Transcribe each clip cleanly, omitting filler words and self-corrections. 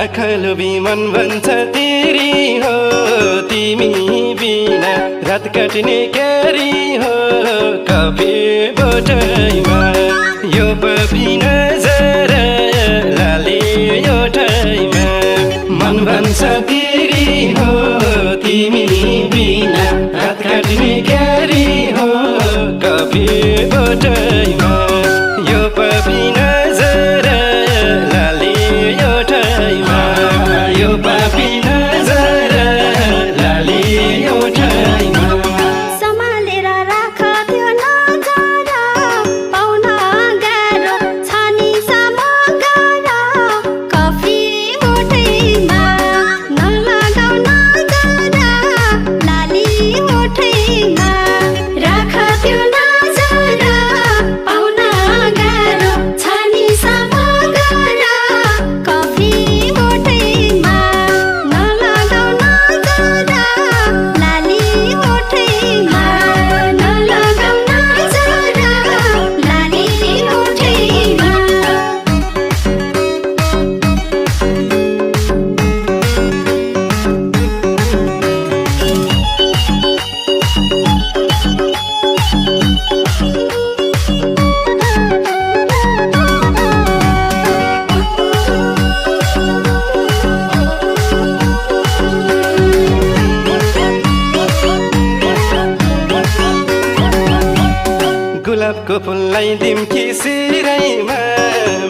आँखालोभी मन भन्छ तिरी हो तिमी बिना रात काट्ने क्यारी हो कफी बोटैमा यो पपी नजर लाली ओठैमा मन भन्छ तिरी हो तिमी बिना रात काट्ने क्यारी हो कफी बोटैमा यो पपी नजर लाली ओठैमा यो पपी नजर लाली ओठैमा सम्हालेर राख त्यो नजर पाउन गाह्रो छ नि सामगर कफी ओठैमा नलगाउ नजर लाली ओठैमा राख त्यो नजर पाउन गाह्रो छ नि सामगर कफी ओठैमा नलगाउ नजर लाली ओठैमा नलगाउ नजर लाली ओठैमा गुलाबको फुललाई दिम्की सिरैमा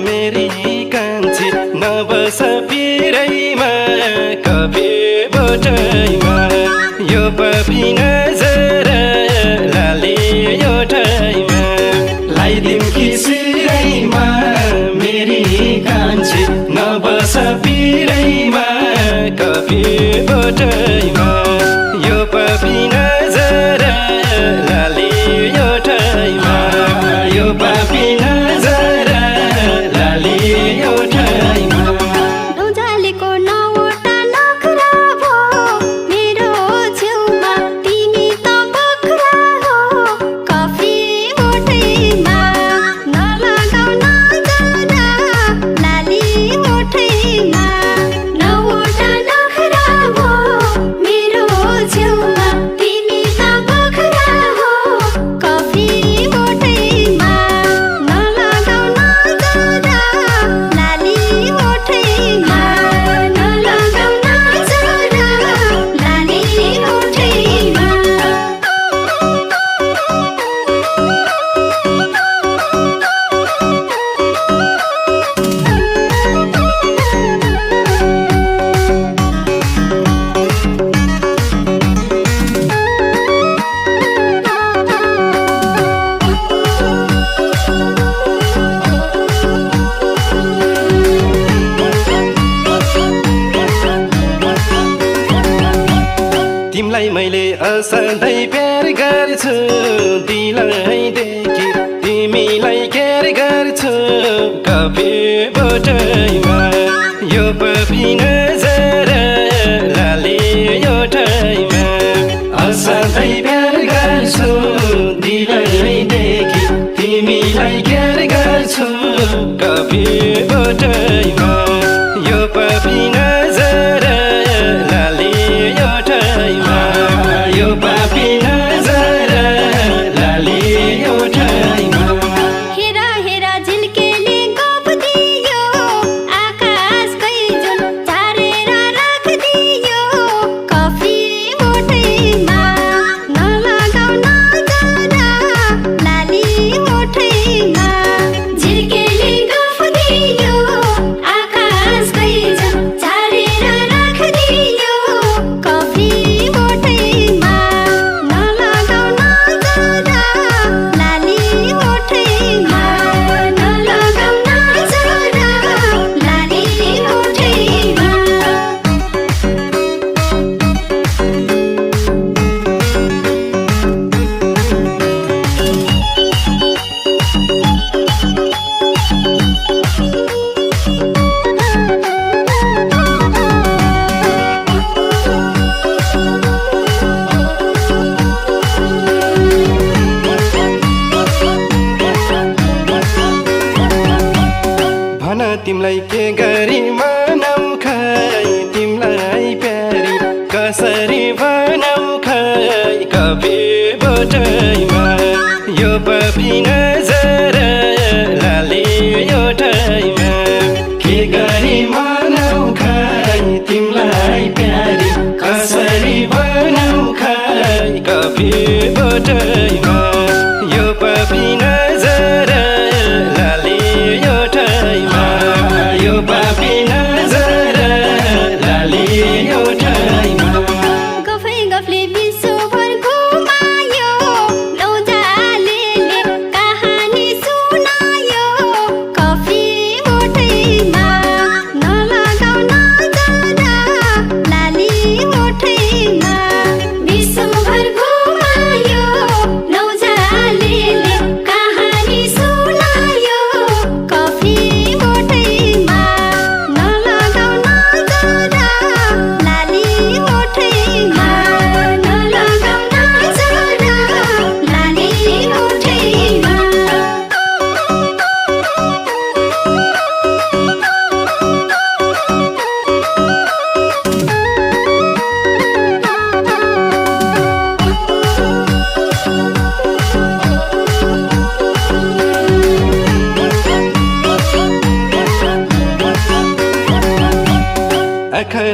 मेरी कान्छी नबस पिरैमा कफी बोटैमा यो पपी नजर लाली ओठैमा लाई दिम्की सिरैमा मेरी कान्छी नबस पिरैमा कफी बोटैमा यो पपी नजर लाली ओठैमा यो पपी नजर लाली ओठैमा उज्यालेको नौवटा नखरा भो मेरो छेउमा तिमी त बखरा हो कफी ओठैमा नलगाउ नजर लाली ओठैमा नौवटा नखरा भो मेरो छेउमा तिमी त बखरा हो कफी ओठैमा नलगाउ नजर लाली ओठैमा नलगाउ नजर लाली ओठैमा तिमलाई मैले असाध्यै प्यार गर्छु दिलैदेखि तिमीलाई क्यार गर्छु कफी बोटैमा यो पपी नजर लाली ओठैमा असाध्यै प्यार गर्छु दिलैदेखि तिमीलाई क्यार गर्छु कफी बोटैमा यो पपी नजर लाली ओठैमा यो पपी नजर लाली ओठैमा हेर हेर झिल्केले गफ दियो आकाशकै जुन झारेर राखिदियो कफी ओठैमा नलगाउ नजर लाली ओठैमा झिल्केले गफ दियो आकाशकै जुन झारेर राखिदियो कफी ओठैमा नलगाउ नजर लाली ओठैमा नलगाउ नजर लाली ओठैमा भन तिमीलाई के गरी मनाउ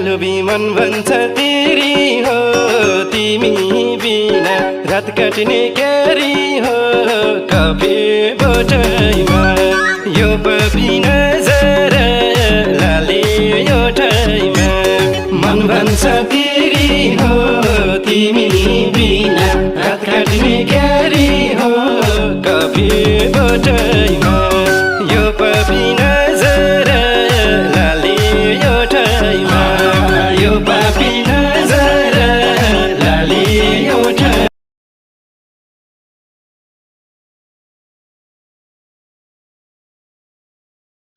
लुबी मन भन्छ तिरी हो तिमी बिना रात काट्ने क्यारी हो कफी बोटैमा यो पपी नजर लाली ओठैमा मन भन्छ तिरी हो तिमी बिना रात काट्ने क्यारी हो कफी बोटैमा यो पपी नजर लाली ओठैमा यो पपी नजर लाली ओठैमा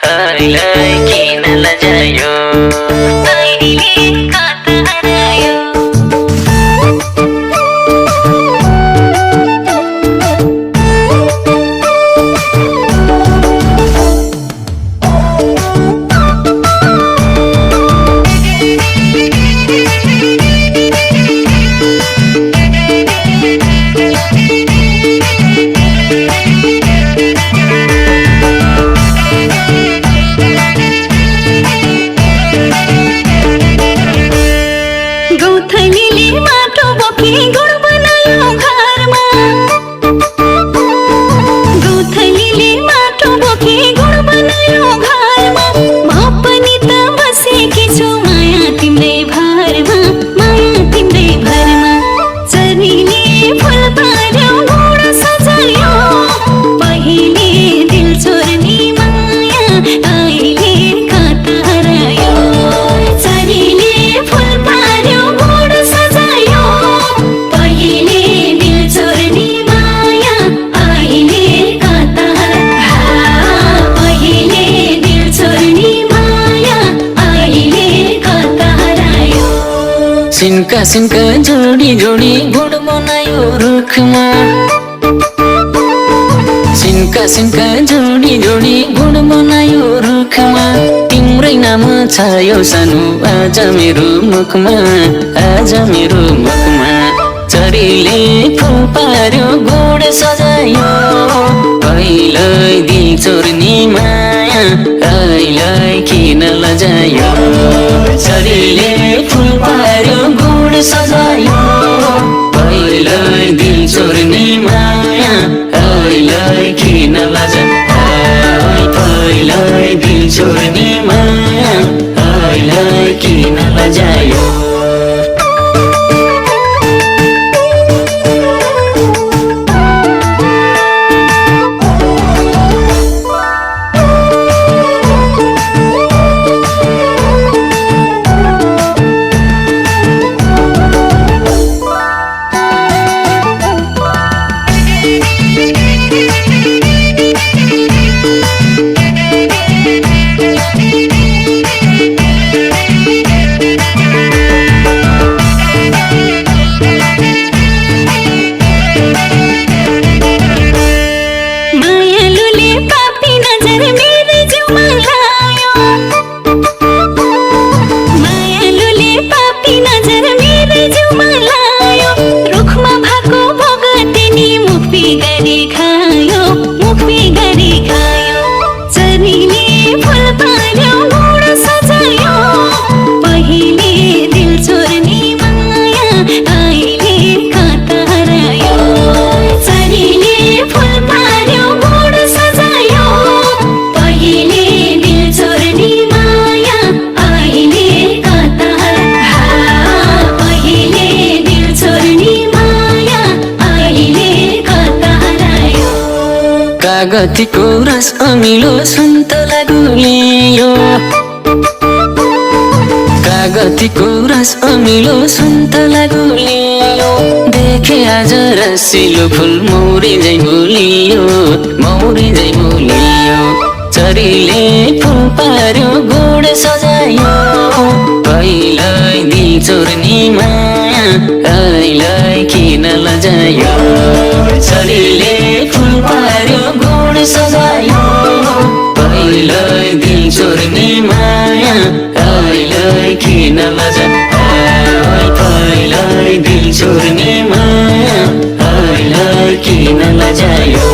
आइलाई किन लजायो अहिले कता हरायो गौथलीले माटो बोकी गुड बनायो घरमा गौथलीले माटो बोकी गुड बनायो घरमा म पनि त बसेकी छु माया तिम्रै भरमा माया तिम्रै भरमा चरीले फुल पार्यो गुड सजायो पहिले दिल चोर्ने माया अहिले कता हरायो चरीले फुल पार्यो गुड सजायो पहिले दिल चोर्ने माया अहिले कता पहिले दिल चोर्ने माया अहिले कता हरायो सिनका सिनका जोडी जोडी गुड बनायो रुखमा सिनका सिनका जोडी जोडी गुड बनायो रुखमा तिम्रै नाम छायो सानो आज मेरो मुखमा आज मेरो मुखमा चरीले फुल पार्यो गुड सजायो पहिलै दिल चोर्ने माया अहिले किन लजायो चरीले फुल पार्यो गुड सजायो पहिलै दिल चोर्ने माया अहिले किन लजायो पहिलै दिल चोर्ने माया अहिले किन लजायो मायालुले पापी नजर मेरो जिउमा लायो मायालुले पापी नजर मेरो जिउमा लायो रुखमा भएको भोगटेनी मुख बिगारी खायो मुख बिगारी खायो चरीले फुल पार्यो गुड सजायो पहिले दिल चोर्ने माया अहिले कता हरायो चरीले फुल पार्यो गुड सजायो पहिले दिल चोर्ने माया अहिले कता पहिले दिल चोर्ने माया अहिले कता हरायो कागतीको रस अमिलो सुन्तला गुलियो कागतीको रस अमिलो सुन्तला गुलियो देखे आज रसिलो फुल मौरी झै बोलियो मौरी झै बोलियो चरीले फुल पार्यो गुड सजायो पहिलै दिल चोर्ने माया अहिले किन लजायो चरीले फुल पार्यो गुड सजायो पहिलै दिल चोर्ने माया अहिले किन लजायो पहिलै दिल चोर्ने माया अहिले किन लजायो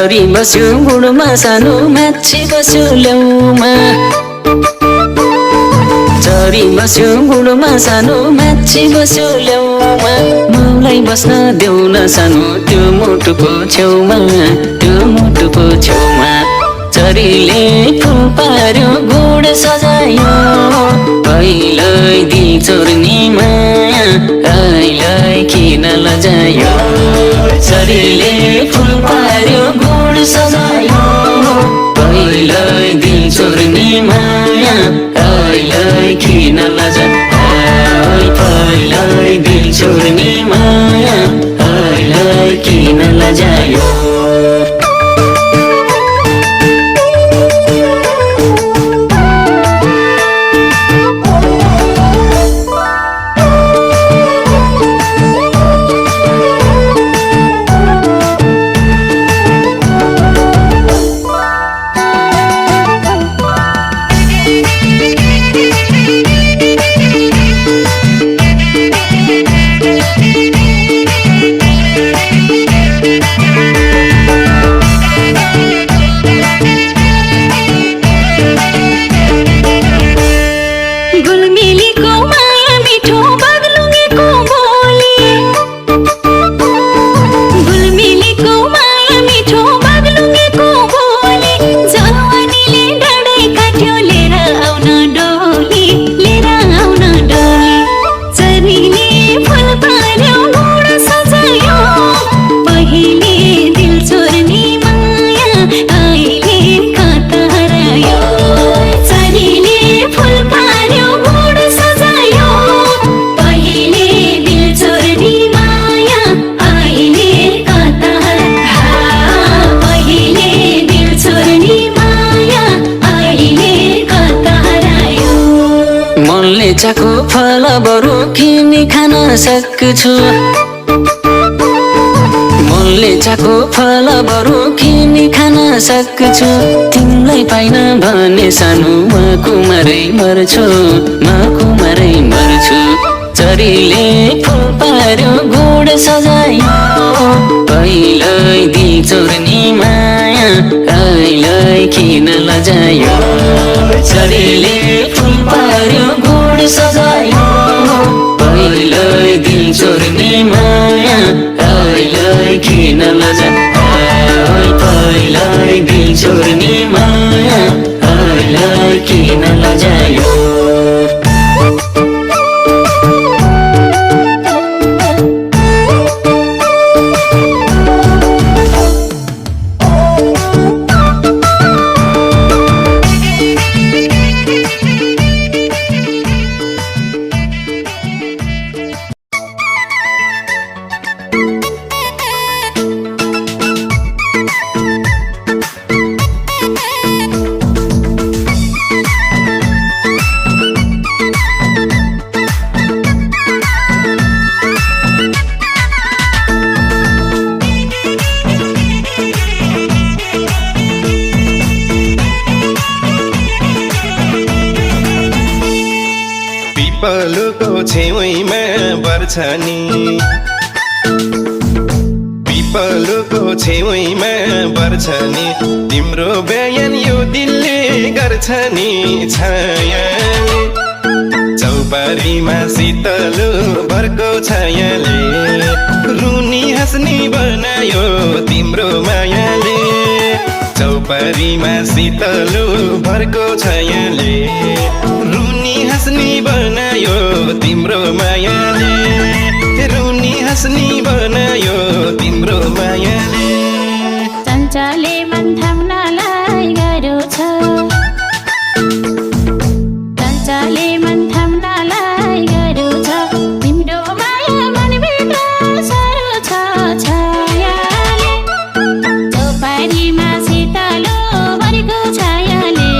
चरी बस्यो बुढोमा सानो माछी बस्यो ल्याउमा चरी बस्यो बुढोमा सानो माछी बस्यो ल्याउमा मलाई बस्न देऊ न सानो त्यो मुटुको छेउमा त्यो मुटुको छेउमा चरीले फुल पार्यो गुड सजायो कहिल्यै दी चोर्नीमा आइलाई किन लजायो चरीले फुल पार्यो गुड सजायो कहिल्यै दी चोर्नीमा आइलाई किन लजायो कहिल्यै दी चोर्नीमा आइलाई किन लजायो चाको फल बरु किनी खान सक्छु मनले चाको फल बरु किनी खान सक्छु तिमीलाई पाइन भने सानो म कुमारै मर्छु म कुमारै मर्छु चरीले फुल पार्यो गुड सजायो कहिल्यै दी चोर्नीमा आइलाई किन लजायो चरीले फुल पार्यो गुड सजायो कहिल्यै दी चोर्नीमा आइलाई किन लजायो कहिल्यै दी चोर्नीमा आइलाई किन लजायो पिपलुको छेउमा बर्छ नि पिपलुको छेउमा बर्छ नि तिम्रो बयान यो दिलले गर्छ नि छायाले चौपारीमा शीतल भरको छायाले रुनी हाँस्ने बनायो तिम्रो मायाले चौपारीमा शीतल भरको छायाले रुनी हाँस्ने बनायो तिम्रो मायाले रुनी हाँस्ने बनायो तिम्रो मायाले चञ्चले मन थाम्नलाई गाह्रो छ चञ्चले मन थाम्नलाई गाह्रो छ तिम्रो माया मनभित्र साह्रो छ छायाले चौपारीमा शीतलो भरेको छायाले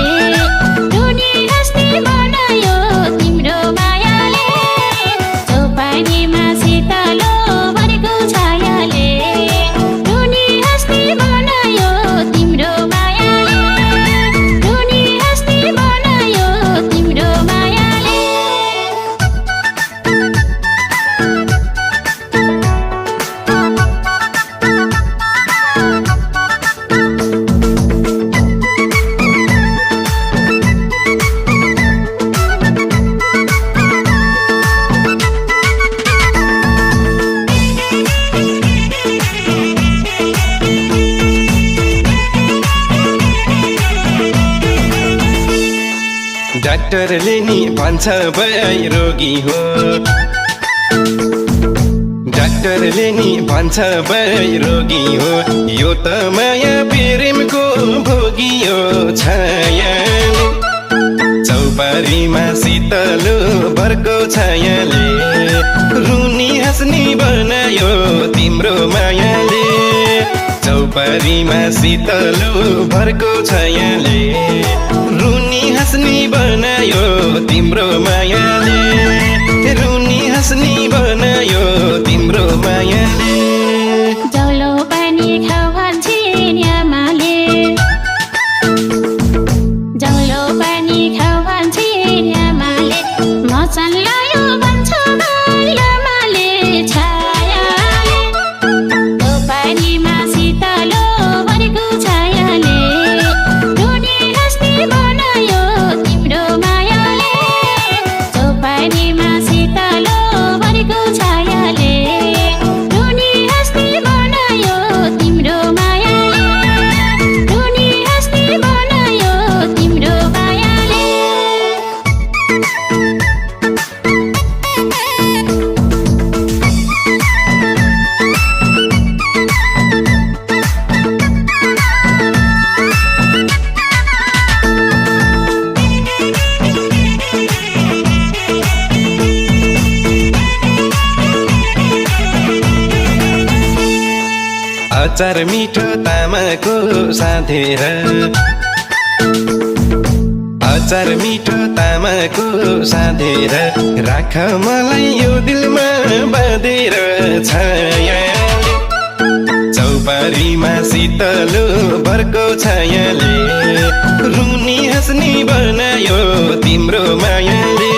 रुनी हाँस्ने बनायो तिम्रो मायाले चौपारीमा शीतलो भरेको छायाले रुनी हाँस्ने बनायो तिम्रो डाक्टरले नि भन्छ भई रोगी हो डाक्टरले नि भन्छ भई रोगी हो यो त माया प्रेमको भोगियो छायाले चौपारीमा शीतलो भरको छायाले रुनी हाँस्ने बनायो तिम्रो मायाले चौपारीमा शीतलो भरको छायाले रुनी हाँस्ने बनायो तिम्रो मायाले रुनी हाँस्ने बनायो तिम्रो मायाले जौलो पानी खाऊ भन्छन् आमाले जौलो पानी खाऊ भन्छन् आमाले मचान लायो भन्छ आमाले छायाले त्यो पानीमा शीतलो भरेको छायाले रुनी हाँस्ने बनायो तिम्रो मायाले त्यो पानीमा शीतलो भरेको छायाले रुनी हाँस्ने बनायो तिम्रो मायाले रुनी हाँस्ने बनायो तिम्रो मायाले अचार मिठो तामाको साँधेर अचार मिठो तामाको साँधेर राख मलाई यो दिलमा बाँधेर छायाले चौपारीमा शीतलो भरको छायाले रुनी हाँस्ने बनायो तिम्रो मायाले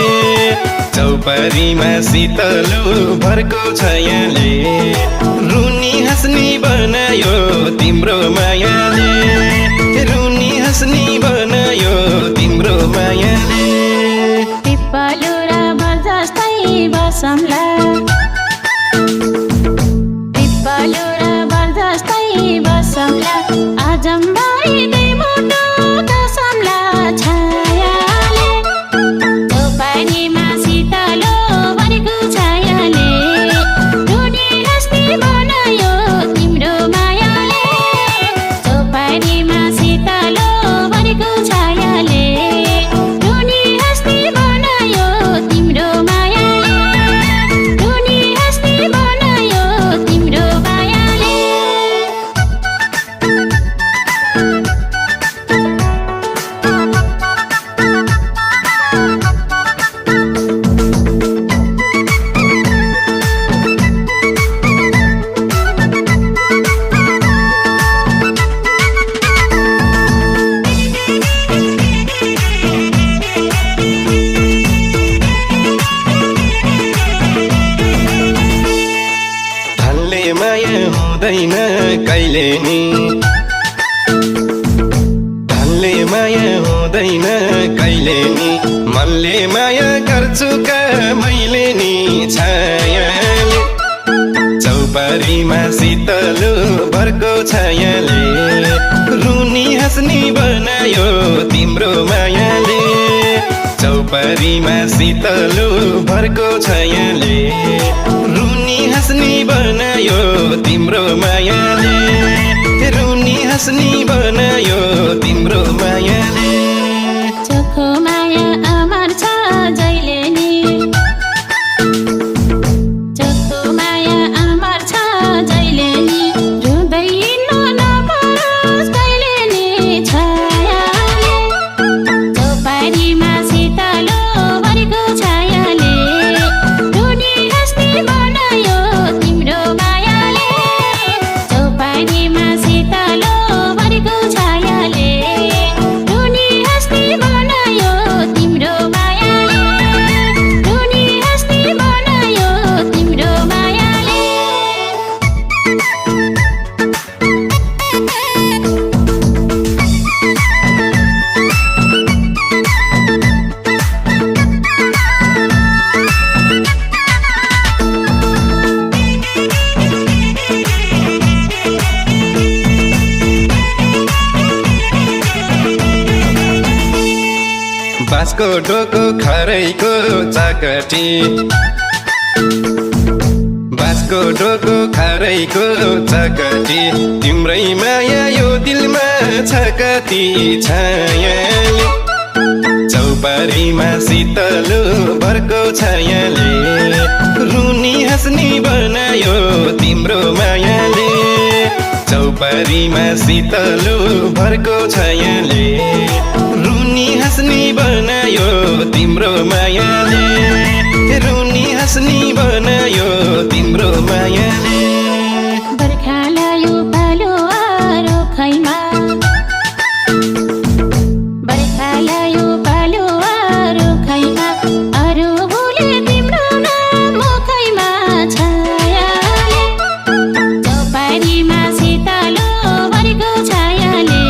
चौपारीमा शीतलो भरको छायाले रुनी हाँस्ने बनायो तिम्रो मायाले रुनी हाँस्ने बनायो तिम्रो मायाले पिप्पलो र बर जस्तै बसौँला पिप्पलो र बर जस्तै बसौँला आजमबारी दुई मुटु कसौँला छायाले त्यो पानीमा शीतलो भरेको छायाले रुनी हाँस्ने बनायो तिम्रो मायाले त्यो पानीमा शीतलो भरेको छायाले रुनी हाँस्ने बनायो तिम्रो मायाले रुनी हाँस्ने बनायो तिम्रो मायाले धनले माया हुँदैन कहिले नि धनले माया हुँदैन कहिले नि मनले माया गर्छु का मैले नि छायाले चौपारीमा शीतलो भरको छायाले रुनी हाँस्ने बनायो तिम्रो मायाले चौपारीमा शीतलो भरको छायाले रुनी हाँस्ने बनायो तिम्रो मायाले रुनी हाँस्ने बनायो तिम्रो मायाले चोखो माया अमर छ जहिले नि चोखो माया अमर छ जहिले नि रुँदै हिँड्नु नपरोस् कहिले नि छायाले चौपारीमा शीतलो भरेको छायाले रुनी हाँस्ने बनायो तिम्रो मायाले चौपारीमा शीतलो भरेको छायाले रुनी बाँसको डोको खरैको चकटी बाँसको डोको खरैको चकटी तिम्रै माया यो दिलमा छ कति छायाले चौपारीमा शीतलो भरको छायाले रुनी हाँस्नी बनायो तिम्रो मायाले चौपारीमा शीतलो भरको छायाले रुनी हाँस्नी बनायो तिम्रो मायाले रुनी हाँस्नी बनायो तिम्रो मायाले बर्खा लायो पालो आरोखैमा बर्खा लायो पालो आरोखैमा अरू बोले तिम्रो नाम मुखैमा छायाले चौपारीमा शीतलो भरेको छायाले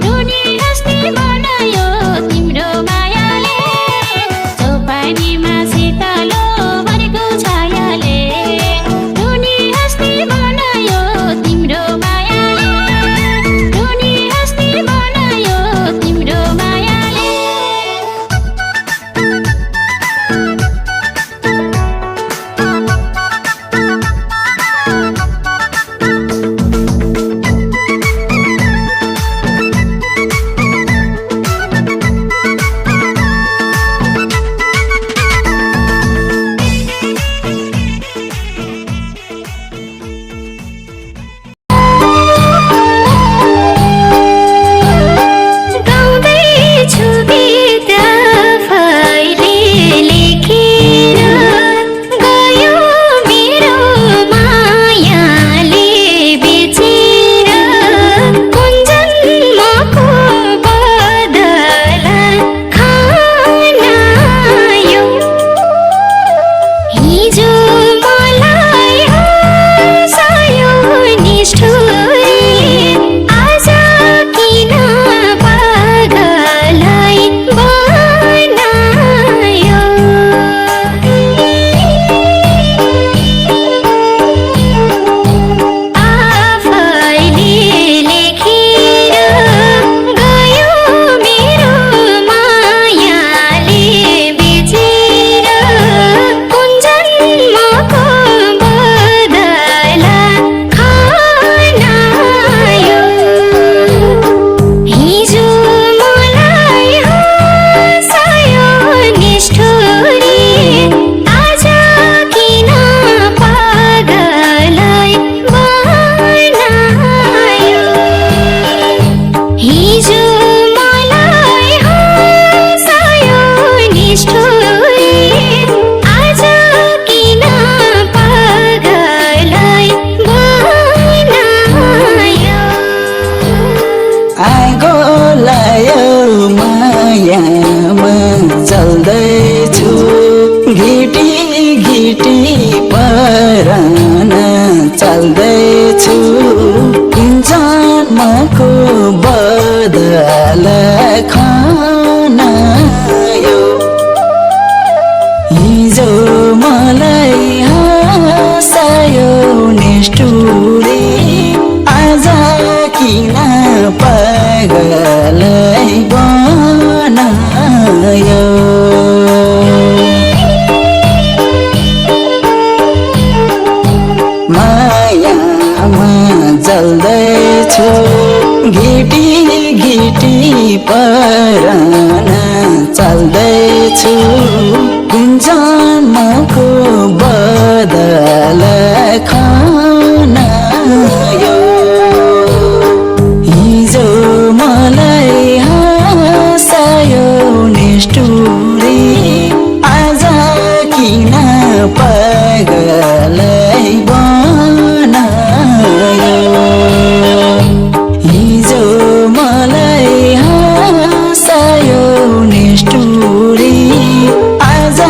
रुनी हाँस्नी बनायो तिम्रो मायाले चौपारीमा शीतलो भरेको छायाले रुनी हाँस्नी बनायो तिम्रो मायाले रुनी हाँस्नी बनायो तिम्रो मायाले गाउँदैछु गीत आफैले लेखेर गयो मेरो मायाले बेचेर कुन जन्मको बदला खानायो हिजो मलाई हँसायो निष्ठुरी आज किन पागललाई बनायो आफैले लेखेर गयो मेरो मायाले बेचेर कुन जन्मको बदला खानायो हिजो मलाई हँसायो निष्ठुरी आज किन पागललाई बनायो हिजो मलाई हँसायो निष्ठुरी आज किन पागललाई बनायो आगो लायो मायामा चल्दैछु घिटी घिटी परान चल्दैछु जन्मको बदला खानायो हिजो मलाई हँसायो निष्ठुरी आज किन पागललाई बनायो मायामा जल्दैछु घिटी घिटी परान चल्दैछु कुन जन्मको बदला खानायो हिजो मलाई हँसायो निष्ठुरी आज किन पागललाई बनायो हिजो मलाई हँसायो निष्ठुरी आज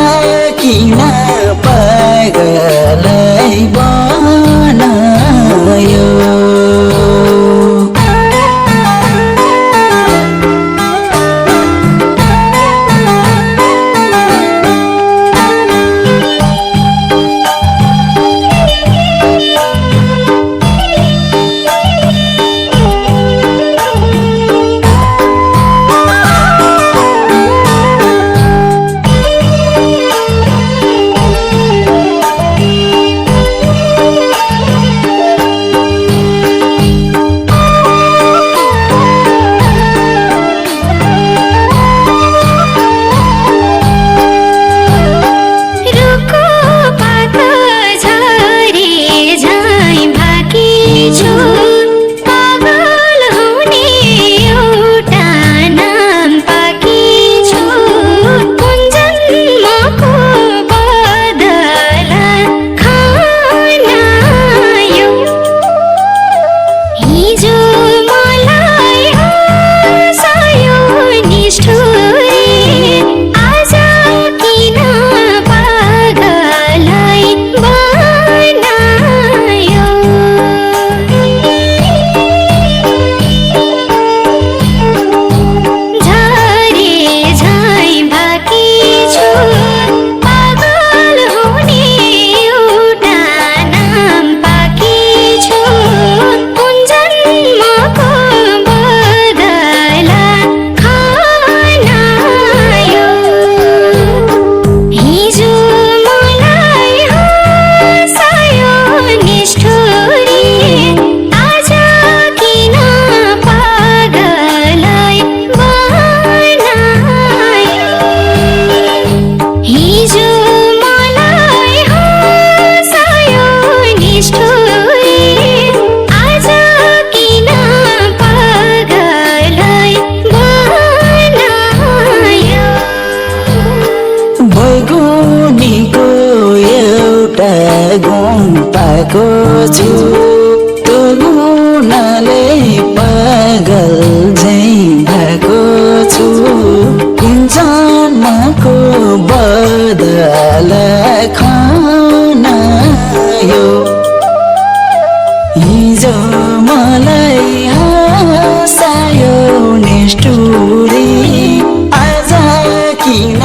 किन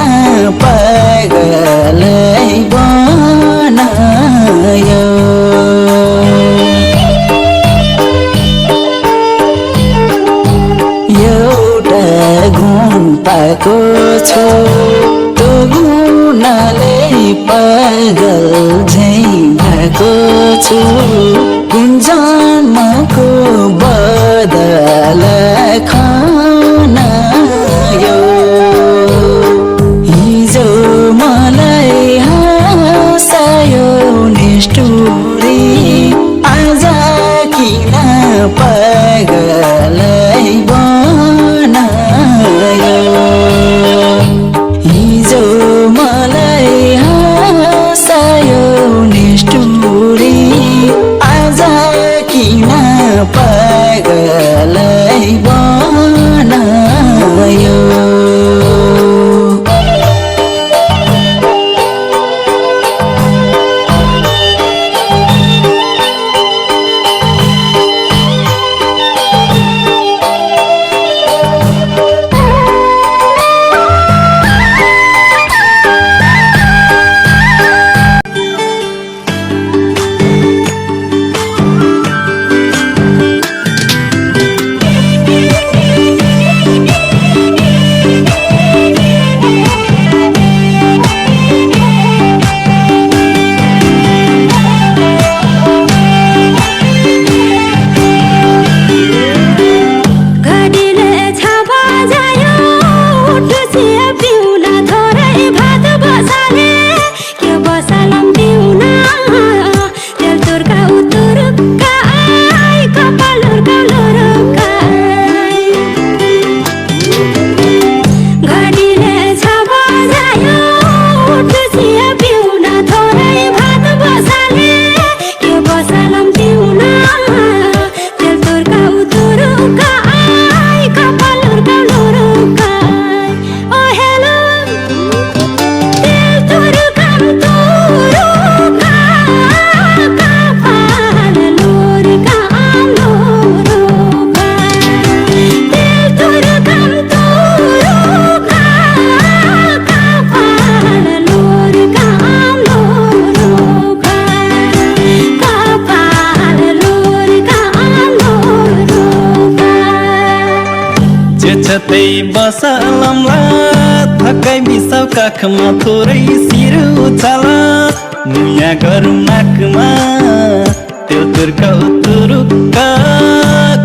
पागलै बनायो एउटा गुण पाएको छु त्यो गुणले पागल झै भएको छु जन्मको बदल खानायो हिजो मलाई हँसायो निष्ठुरी आज किन पागलै बनायो हिजो मलाई हँसायो निष्ठुरी आज किन पागलै बनायो त्यही बसालमला थकाइ बिसाउ काखमा थोरै सिर उचाल मुया गरौँ नाकमा त्यो तुर्का उतुरुक्क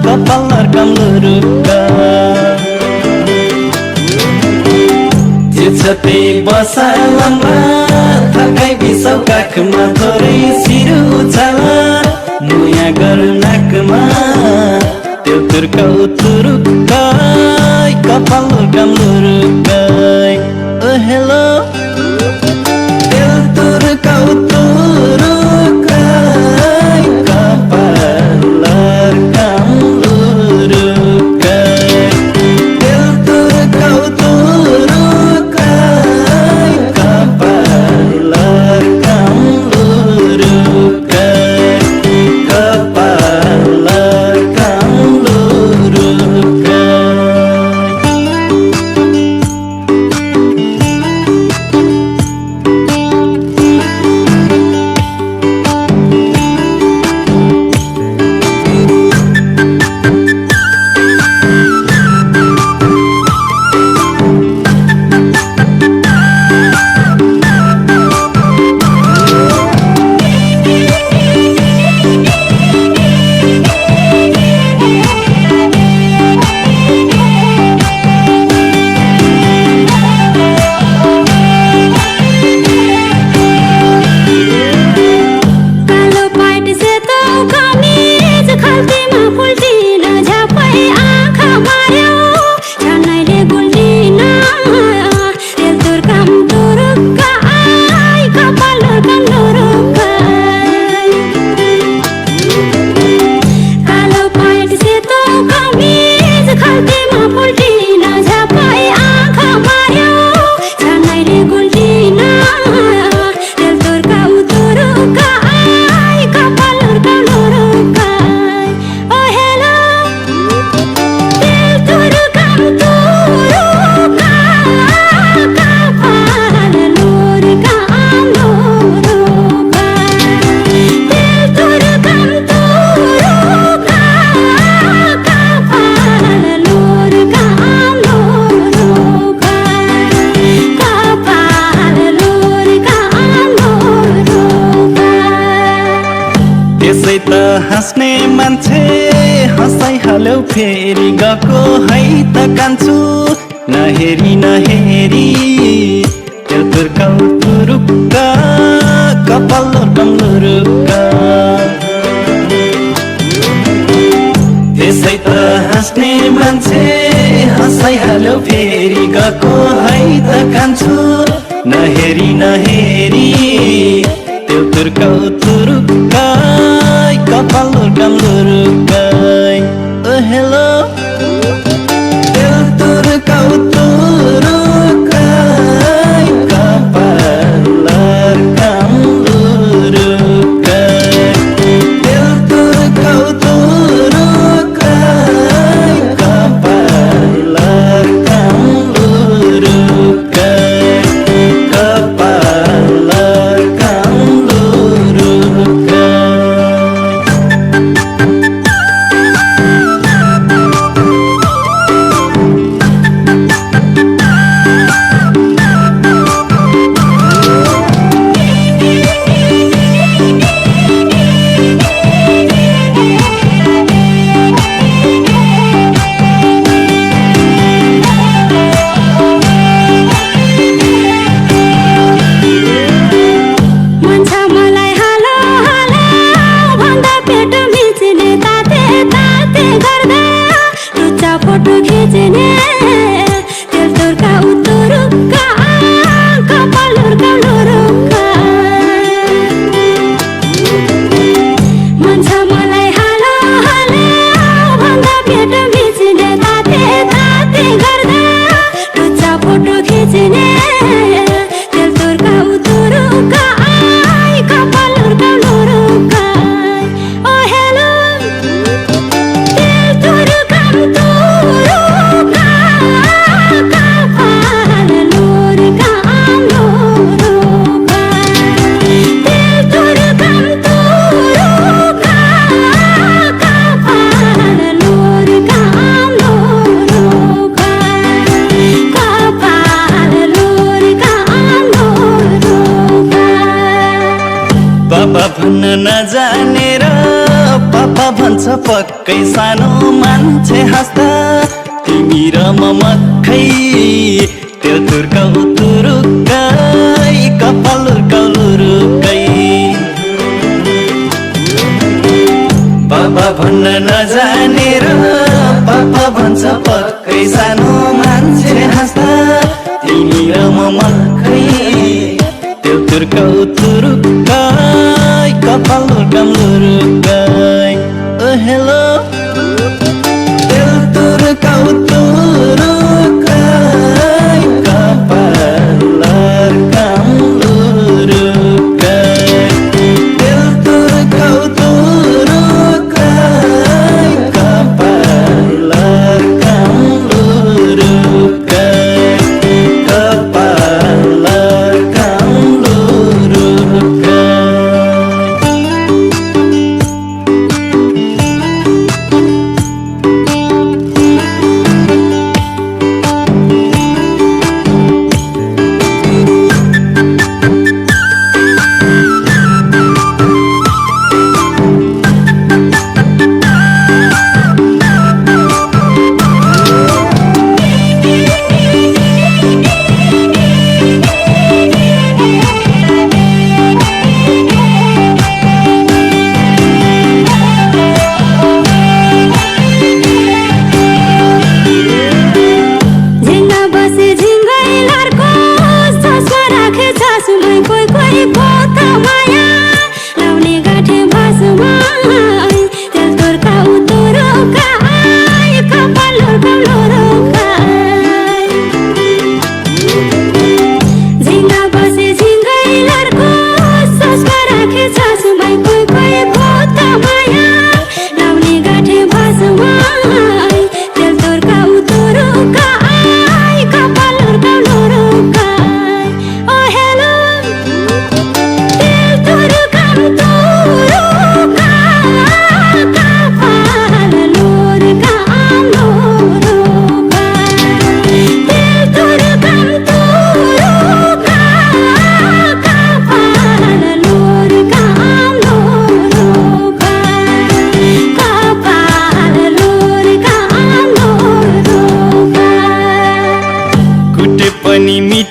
कपाल लर्कम लुरुक्क त्यही बसालमला थकाइ बिसाउ काखमा थोरै सिर उचाल मुया गरौँ नाकमा त्यो तुर्का उतुरुक्क कपाल लर्कम लुरुक्क हेलो त्यो तुर्का उतुरुक्क कपाल लर्कम लुरुक्क त्यो तुर्का उतुरुक्क कपाल लर्कम लुरुक्क कपाल लर्कम लुरुक्क हाँस्ने मान्छे हँसाइहाल्यो फेरि गएको है त कान्छु नहेरी नहेरी त्यो तुर्काउ तुरुक्क कपाल लुरुक्क त्यसै त हाँस्ने मान्छे हँसाइहाल्यो फेरि गएको है त कान्छु नहेरी नहेरी त्यो तुर्काउ तुरुक्क कपाल लुरुक्क ओ हेलो त्यो तुर्काउ तुरुक्क कपाल लुरुक्क त्यो तुर्काउ तुरुक्क कपाल लुरुक्क कपाल लुरुक्क फोटो खिच्ने तेल तुर्का उतुरुक्क कपाल लुरुक्क मन छ मलाई हालो हालो भन्दा पेट खिच्ने ताते ताते गर्दा लुच्चा फोटो खिच्ने तेल तुर्का उतुरुक्क कपाल लुरुक्क ओ हेलो तेल तुरुक्क पापा भन्न नजानेर पापा भन्छ पक्कै सानो मान्छे हाँस्दा तिमी र म मक्खै त्यो तुर्काउ तुरुक्कै कपाल लुरुक्कै पापा भन्न नजानेर पापा भन्छ पक्कै सानो मान्छे हाँस्दा तिमी र म मक्खै त्यो तुर्काउ तुरुक्कै कपाल लुरुक्कै ओ हेलो त्यो तुर्काउ तुरुक्कै कपाल लुरुक्कै त्यो तुर्काउ तुरुक्कै कपाल लुरुक्कै कपाल लुरुक्कै तेल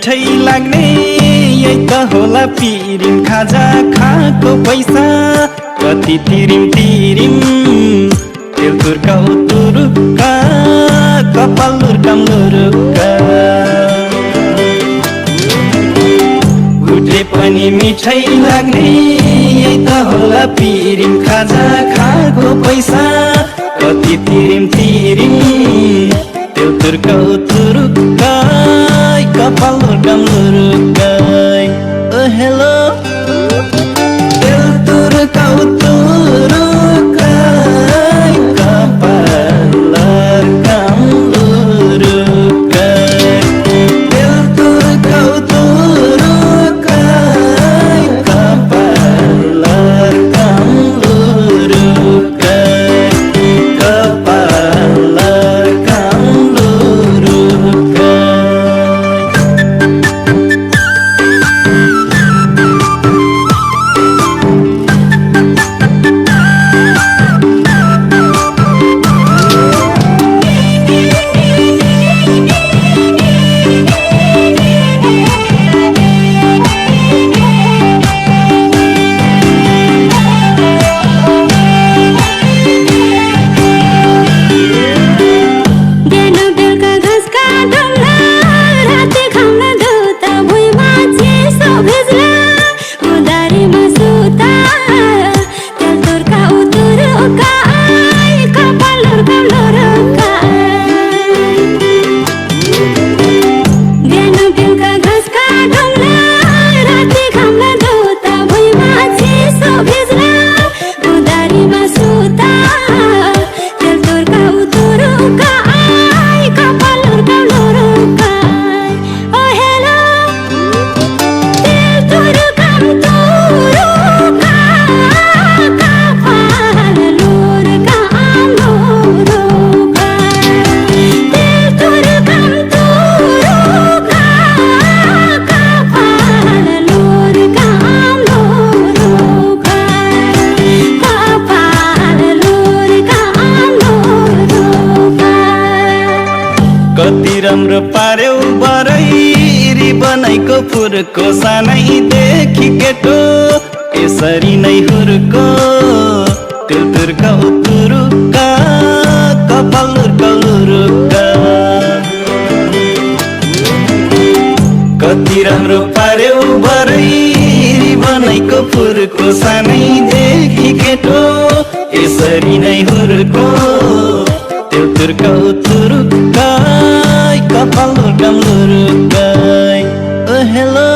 मिठै लाग्ने यही त होला पिरिम खाजा खाको पैसा कति तिरिम तिरिम तेल तुर्काउ तुरुक्का कपाल लुर्काम लुरुक्का उठे पनि मिठै लाग्ने यही त होला पिरिम खाजा खाको पैसा कति तिरिम तिरिम तेल तुर्काउ तुरुक्काई कपाल लुर्काम लुरुक्काई ओ हेलो तेल तुर्काउ तुरुक्काई कपाल लुर्काम लुरुक्काई तेल तुर्काउ तुरुक्काई कपाल लुर्काम लुरुक्काई कपाल लुर्काम लुरुक्काई कति राम्रो पार्यौ बरैरी बनाइको फुर्को सानैदेखि केटो यसरी नै हुर्को तेल तुर्काउ तुरुक्का कपाल लुर्काउ लुरुक्का कति राम्रो पार्यौ बरैरी बनाइको फुर्को सानैदेखि केटो यसरी नै हुर्को तेल तुर्काउ तुरुक्काई कपाल लुर्काम लुरुक्काई ओ हेलो